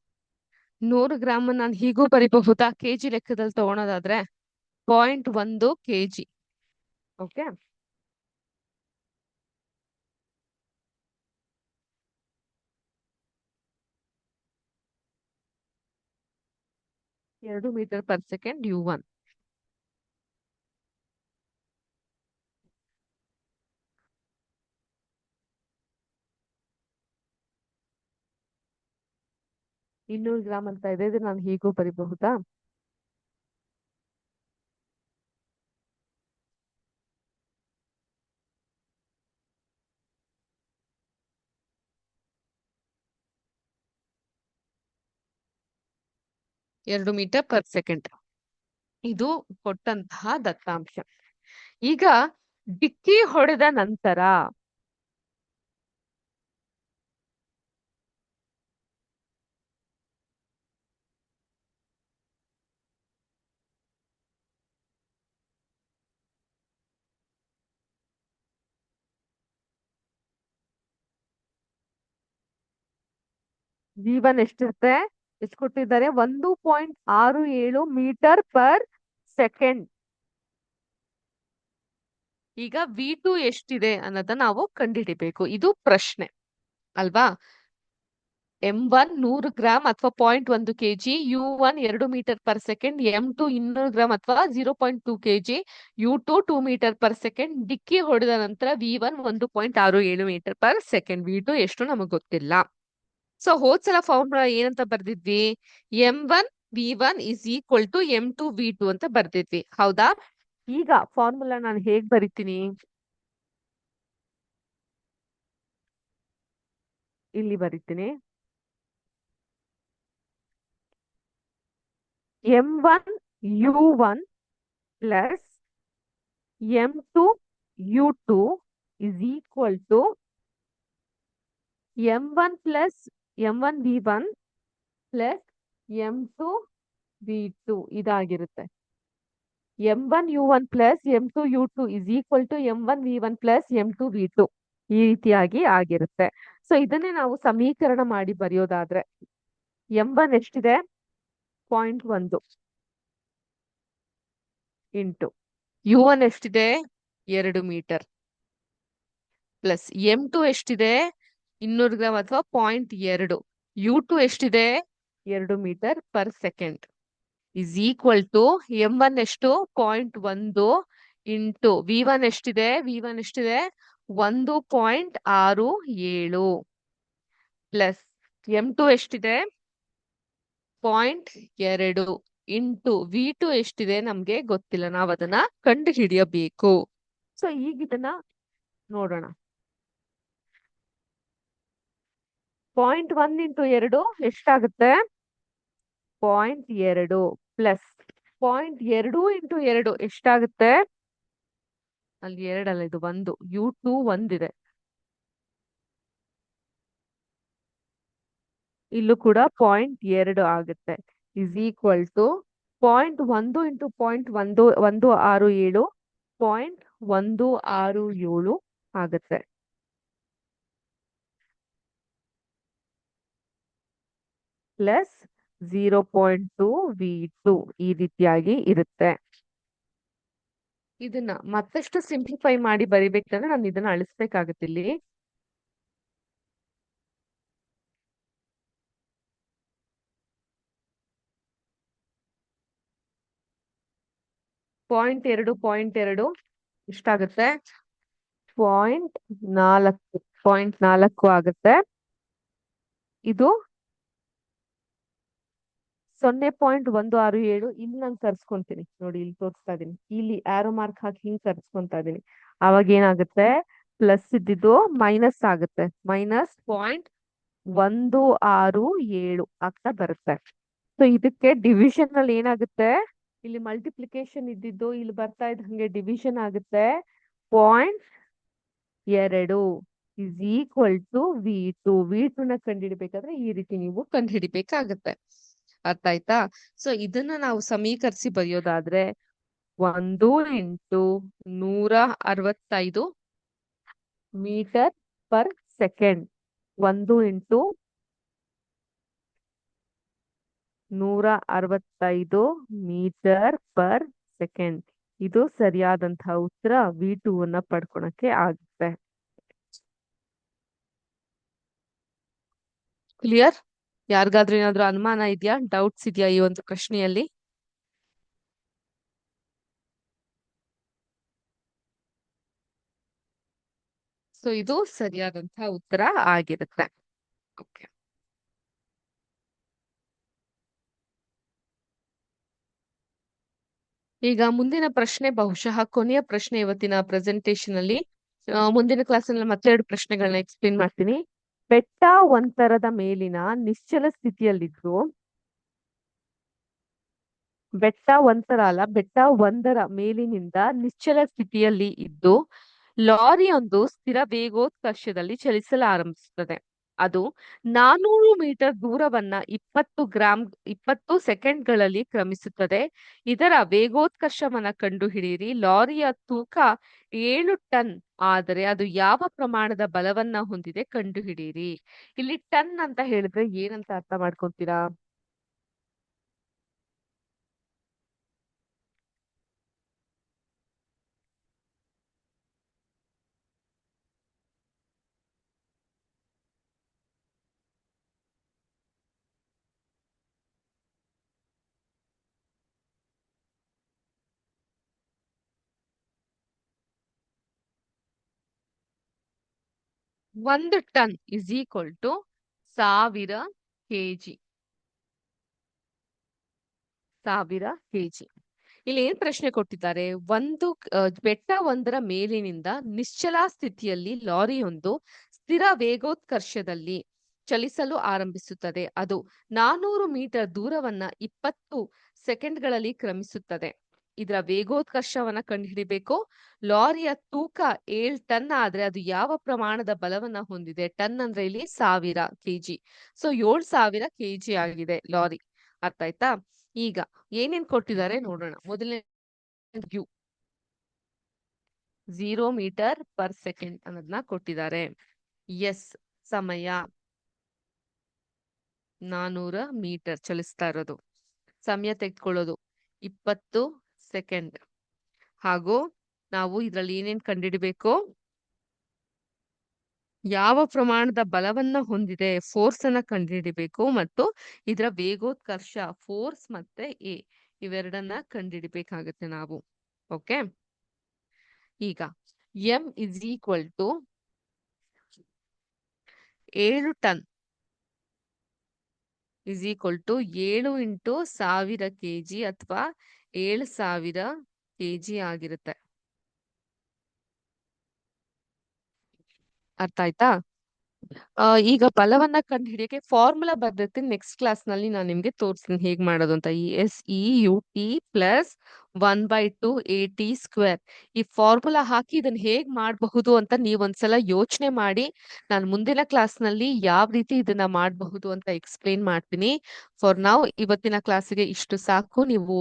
100 ಗ್ರಾಮ್ ನಾನು ಹೀಗೂ ಬರಿಬಹುದಾ? ಕೆಜಿ ಲೆಕ್ಕದಲ್ಲಿ ತಗೊಳೋದಾದ್ರೆ 0.1 kg. ಓಕೆ, 2 ಮೀಟರ್ ಪರ್ ಸೆಕೆಂಡ್ U1. ಇನ್ನೂರು ಗ್ರಾಮ್ ಅಂತ ಇದೆ, ಇದು ನಾನು ಹೀಗೂ ಬರಿಬಹುದಾ? ಎರಡು ಮೀಟರ್ ಪರ್ ಸೆಕೆಂಡ್ ಇದು ಕೊಟ್ಟಂತಹ ದತ್ತಾಂಶ. ಈಗ ಡಿಕ್ಕಿ ಹೊಡೆದ ನಂತರ V1 ಎಷ್ಟಿರುತ್ತೆ? ಎಷ್ಟು ಕೊಟ್ಟಿದ್ದಾರೆ? 1.67 ಮೀಟರ್ ಪರ್ ಸೆಕೆಂಡ್. ಈಗ V2 ಎಷ್ಟಿದೆ ಅನ್ನೋದನ್ನ ನಾವು ಕಂಡುಹಿಡಿಬೇಕು. ಇದು ಪ್ರಶ್ನೆ ಅಲ್ವಾ? M1 100 ಗ್ರಾಮ್ ಅಥವಾ 0.1 kg, U1 2 metre per second, M2 200 gram ಅಥವಾ 0.2 kg, U2 2 metre per second. ಡಿಕ್ಕಿ ಹೊಡೆದ ನಂತರ V1 1.67 metre per second. V2 ಎಷ್ಟು ನಮಗ್ ಗೊತ್ತಿಲ್ಲ. ಸೊ ಹೋದ್ಸಲ ಫಾರ್ಮುಲಾ ಏನಂತ ಬರ್ದಿದ್ವಿ? M1 V1 is equal to M2 V2 ಅಂತ ಬರ್ದಿದ್ವಿ, ಹೌದಾ? ಈಗ ಫಾರ್ಮುಲಾ ನಾನು ಹೇಗ್ ಬರಿತೀನಿ? ಇಲ್ಲಿ ಬರಿತೀನಿ. M1 U1 plus M2 U2 is equal to M1 plus M1 V1 plus M2 V2 ಇದಾಗಿರುತ್ತೆ. M1 U1 plus M2 U2 is equal to M1 V1 plus M2 V2 ಈ ರೀತಿಯಾಗಿ ಆಗಿರುತ್ತೆ. ಸೊ ಇದನ್ನೇ ನಾವು ಸಮೀಕರಣ ಮಾಡಿ ಬರೆಯೋದಾದ್ರೆ M1 ಎಷ್ಟಿದೆ? 0.1 ಇಂಟು U1 ಎಷ್ಟಿದೆ? 2 ಮೀಟರ್ ಪ್ಲಸ್ M2 ಎಷ್ಟಿದೆ? 200 ಗ್ರಾಮ್ ಅಥವಾ 0.2. U2 ಎಷ್ಟಿದೆ? 2 metre per second is equal to M1 ಎಷ್ಟು? 0.1 ಇಂಟು V1 ಎಷ್ಟಿದೆ? V1 ಎಷ್ಟಿದೆ? 1.67 ಪ್ಲಸ್ M2 ಎಷ್ಟಿದೆ? 0.2 ಇಂಟು V2 ಎಷ್ಟಿದೆ? ನಮ್ಗೆ ಗೊತ್ತಿಲ್ಲ, ನಾವ್ ಅದನ್ನ ಕಂಡು ಹಿಡಿಯಬೇಕು. ಸೊ ಈಗ ಇದನ್ನ ನೋಡೋಣ. 0.1 ಇಂಟು 2 ಎಷ್ಟಾಗುತ್ತೆ? 0.2 ಪ್ಲಸ್ 0.2 ಇಂಟು 2 ಎಷ್ಟಾಗುತ್ತೆ? ಅಲ್ಲಿ 2 ಅಲ್ಲ, ಇದು 1. U2 1 ಇದೆ, ಇಲ್ಲೂ ಕೂಡ 0.2 ಆಗುತ್ತೆ. ಇಸ್ ಈಕ್ವಲ್ ಟು 0.1 ಇಂಟು 0.167 0.167 ಆಗುತ್ತೆ. ಪ್ಲಸ್ 0.2 V2 ಈ ರೀತಿಯಾಗಿ ಇರುತ್ತೆ. ಇದನ್ನ ಮತ್ತಷ್ಟು ಸಿಂಪ್ಲಿಫೈ ಮಾಡಿ ಬರಿಬೇಕಂದ್ರೆ ನಾನು ಇದನ್ನ ಅಳಿಸ್ಬೇಕಾಗತ್ತೆ ಇಲ್ಲಿ. ಪಾಯಿಂಟ್ 2 ಇಷ್ಟಾಗುತ್ತೆ. ಪಾಯಿಂಟ್ ನಾಲ್ಕು ಆಗುತ್ತೆ. ಇದು 0.167. ಇಲ್ಲಿ ನಾನು ಕರ್ಸ್ಕೊಂತೀನಿ ನೋಡಿ, ಇಲ್ಲಿ ತೋರಿಸ್ತಾ ಇದೀನಿ, ಇಲ್ಲಿ ಆರೋ ಮಾರ್ಕ್ ಹಾಕಿ ಹಿಂಗ್ ಕರ್ಸ್ಕೊಂತಾ ಇದೀನಿ. ಅವಾಗ ಏನಾಗುತ್ತೆ, ಪ್ಲಸ್ ಇದ್ದಿದ್ದು ಮೈನಸ್ ಆಗುತ್ತೆ, -0.167 ಆಗ್ತಾ ಬರುತ್ತೆ. ಸೊ ಇದಕ್ಕೆ ಡಿವಿಷನ್ ಅಲ್ಲಿ ಏನಾಗುತ್ತೆ, ಇಲ್ಲಿ ಮಲ್ಟಿಪ್ಲಿಕೇಶನ್ ಇದ್ದಿದ್ದು ಇಲ್ಲಿ ಬರ್ತಾ ಇದ್ದ ಹಂಗೆ ಡಿವಿಷನ್ ಆಗುತ್ತೆ. 0.2 ಇಸ್ ಈಕ್ವಲ್ ಟು V2 ನ ಕಂಡುಹಿಡಿಬೇಕಾದ್ರೆ ಈ ರೀತಿ ನೀವು ಕಂಡುಹಿಡಿಬೇಕಾಗತ್ತೆ. ಅರ್ಥ ಆಯ್ತಾ? ಸೊ ಇದನ್ನ ನಾವು ಸಮೀಕರಿಸಿ ಬರೆಯೋದಾದ್ರೆ 1 × 165 metre per second, 1 × 165 metre per second. ಇದು ಸರಿಯಾದಂತಹ ಉತ್ತರ V2 ಅನ್ನ ಪಡ್ಕೊಳಕ್ಕೆ ಆಗುತ್ತೆ. ಕ್ಲಿಯರ್? ಯಾರಿಗಾದ್ರೂ ಏನಾದ್ರೂ ಅನುಮಾನ ಇದೆಯಾ, ಡೌಟ್ಸ್ ಇದೆಯಾ ಈ ಒಂದು ಪ್ರಶ್ನೆಯಲ್ಲಿ? ಸೊ ಇದು ಸರಿಯಾದಂತಹ ಉತ್ತರ ಆಗಿರುತ್ತೆ. ಓಕೆ, ಈಗ ಮುಂದಿನ ಪ್ರಶ್ನೆ ಬಹುಶಃ ಕೊನೆಯ ಪ್ರಶ್ನೆ ಇವತ್ತಿನ ಪ್ರೆಸೆಂಟೇಶನ್ ಅಲ್ಲಿ. ಮುಂದಿನ ಕ್ಲಾಸ್ ಅಲ್ಲಿ ಮತ್ತೆ 2 ಪ್ರಶ್ನೆಗಳನ್ನ ಎಕ್ಸ್ಪ್ಲೇನ್ ಮಾಡ್ತೀನಿ. ಬೆಟ್ಟ ಒಂತರದ ಮೇಲಿನ ನಿಶ್ಚಲ ಸ್ಥಿತಿಯಲ್ಲಿದ್ದು, ಬೆಟ್ಟ ಒಂತರ ಅಲ್ಲ, ಬೆಟ್ಟ ಒಂದರ ಮೇಲಿನಿಂದ ನಿಶ್ಚಲ ಸ್ಥಿತಿಯಲ್ಲಿ ಇದ್ದು ಲಾರಿಯೊಂದು ಸ್ಥಿರ ವೇಗೋತ್ಕರ್ಷದಲ್ಲಿ ಚಲಿಸಲು ಆರಂಭಿಸುತ್ತದೆ. ಅದು 400 ಮೀಟರ್ ದೂರವನ್ನ 20 ಸೆಕೆಂಡ್ಗಳಲ್ಲಿ ಕ್ರಮಿಸುತ್ತದೆ. ಇದರ ವೇಗೋತ್ಕರ್ಷವನ್ನ ಕಂಡುಹಿಡಿಯಿರಿ. ಲಾರಿಯ ತೂಕ 7 ಟನ್ ಆದರೆ ಅದು ಯಾವ ಪ್ರಮಾಣದ ಬಲವನ್ನ ಹೊಂದಿದೆ ಕಂಡುಹಿಡಿಯಿರಿ. ಇಲ್ಲಿ ಟನ್ ಅಂತ ಹೇಳಿದ್ರೆ ಏನಂತ ಅರ್ಥ ಮಾಡ್ಕೊಂತೀರಾ? ಒಂದು ton is equal to 1000 KG. 1000 KG. ಇಲ್ಲಿ ಏನ್ ಪ್ರಶ್ನೆ ಕೊಟ್ಟಿದ್ದಾರೆ, ಬೆಟ್ಟ ಒಂದರ ಮೇಲಿನಿಂದ ನಿಶ್ಚಲ ಸ್ಥಿತಿಯಲ್ಲಿ ಲಾರಿಯೊಂದು ಸ್ಥಿರ ವೇಗೋತ್ಕರ್ಷದಲ್ಲಿ ಚಲಿಸಲು ಆರಂಭಿಸುತ್ತದೆ. ಅದು 400 ಮೀಟರ್ ದೂರವನ್ನ 20 ಸೆಕೆಂಡ್ಗಳಲ್ಲಿ ಕ್ರಮಿಸುತ್ತದೆ. ಇದರ ವೇಗೋತ್ಕರ್ಷವನ್ನ ಕಂಡುಹಿಡಿಬೇಕು. ಲಾರಿಯ ತೂಕ 7 ಟನ್ ಆದ್ರೆ ಅದು ಯಾವ ಪ್ರಮಾಣದ ಬಲವನ್ನ ಹೊಂದಿದೆ? ಟನ್ ಅಂದ್ರೆ ಇಲ್ಲಿ 1000 ಕೆಜಿ. ಸೊ 7000 ಕೆಜಿ ಆಗಿದೆ ಲಾರಿ. ಅರ್ಥ ಆಯ್ತಾ? ಈಗ ಏನೇನ್ ಕೊಟ್ಟಿದ್ದಾರೆ ನೋಡೋಣ. ಮೊದಲನೇ 0 ಮೀಟರ್ ಪರ್ ಸೆಕೆಂಡ್ ಅನ್ನೋದನ್ನ ಕೊಟ್ಟಿದ್ದಾರೆ. ಎಸ್, ಸಮಯ 400 ಮೀಟರ್ ಚಲಿಸ್ತಾ ಇರೋದು. ಸಮಯ ತೆಗೆದುಕೊಳ್ಳೋದು 20 ಸೆಕೆಂಡ್. ಹಾಗೂ ನಾವು ಇದ್ರಲ್ಲಿ ಏನೇನ್ ಕಂಡುಹಿಡಿಬೇಕು? ಯಾವ ಪ್ರಮಾಣದ ಬಲವನ್ನ ಹೊಂದಿದೆ, ಫೋರ್ಸ್ ಅನ್ನ ಕಂಡುಹಿಡಿಬೇಕು, ಮತ್ತು ಇದರ ವೇಗೋತ್ಕರ್ಷ, ಫೋರ್ಸ್ ಮತ್ತೆ ಎ, ಇವೆರಡನ್ನ ಕಂಡುಹಿಡಿಬೇಕಾಗುತ್ತೆ ನಾವು. ಓಕೆ, ಈಗ M is equal to 7 ton is equal to 7 × 1000 KG ಅಥವಾ 7000 ಕೆಜಿ ಆಗಿರುತ್ತೆ. ಅರ್ಥ ಆಯ್ತಾ? ಈಗ ಬಲವನ್ನ ಕಂಡುಹಿಡಿಯಕ್ಕೆ ಫಾರ್ಮುಲಾ ಬರ್ದಿರ್ತೀನಿ. ನೆಕ್ಸ್ಟ್ ಕ್ಲಾಸ್ ನಲ್ಲಿ ನಾನು ನಿಮ್ಗೆ ತೋರಿಸ್ತೀನಿ ಹೇಗ್ ಮಾಡೋದು ಅಂತ. ESEUT plus 1/2 AT². ಈ ಫಾರ್ಮುಲಾ ಹಾಕಿ ಇದನ್ನ ಹೇಗ್ ಮಾಡಬಹುದು ಅಂತ ನೀವೊಂದ್ಸಲ ಯೋಚನೆ ಮಾಡಿ, ನಾನು ಮುಂದಿನ ಕ್ಲಾಸ್ ನಲ್ಲಿ ಯಾವ ರೀತಿ ಇದನ್ನ ಮಾಡಬಹುದು ಅಂತ ಎಕ್ಸ್ಪ್ಲೇನ್ ಮಾಡ್ತೀನಿ. ಫಾರ್ ನೌ ಇವತ್ತಿನ ಕ್ಲಾಸಿಗೆ ಇಷ್ಟು ಸಾಕು. ನೀವು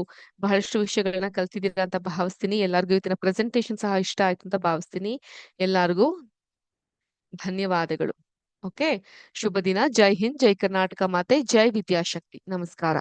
ಬಹಳಷ್ಟು ವಿಷಯಗಳನ್ನ ಕಲ್ತಿದ್ದೀರಾ ಅಂತ ಭಾವಿಸ್ತೀನಿ. ಎಲ್ಲರಿಗೂ ಇವತ್ತಿನ ಪ್ರೆಸೆಂಟೇಶನ್ ಸಹ ಇಷ್ಟ ಆಯ್ತು ಅಂತ ಭಾವಿಸ್ತೀನಿ. ಎಲ್ಲರಿಗೂ ಧನ್ಯವಾದಗಳು. ಓಕೆ, ಶುಭ ದಿನ. ಜೈ ಹಿಂದ್, ಜೈ ಕರ್ನಾಟಕ ಮಾತೆ, ಜೈ ವಿದ್ಯಾಶಕ್ತಿ. ನಮಸ್ಕಾರ.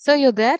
So you're there?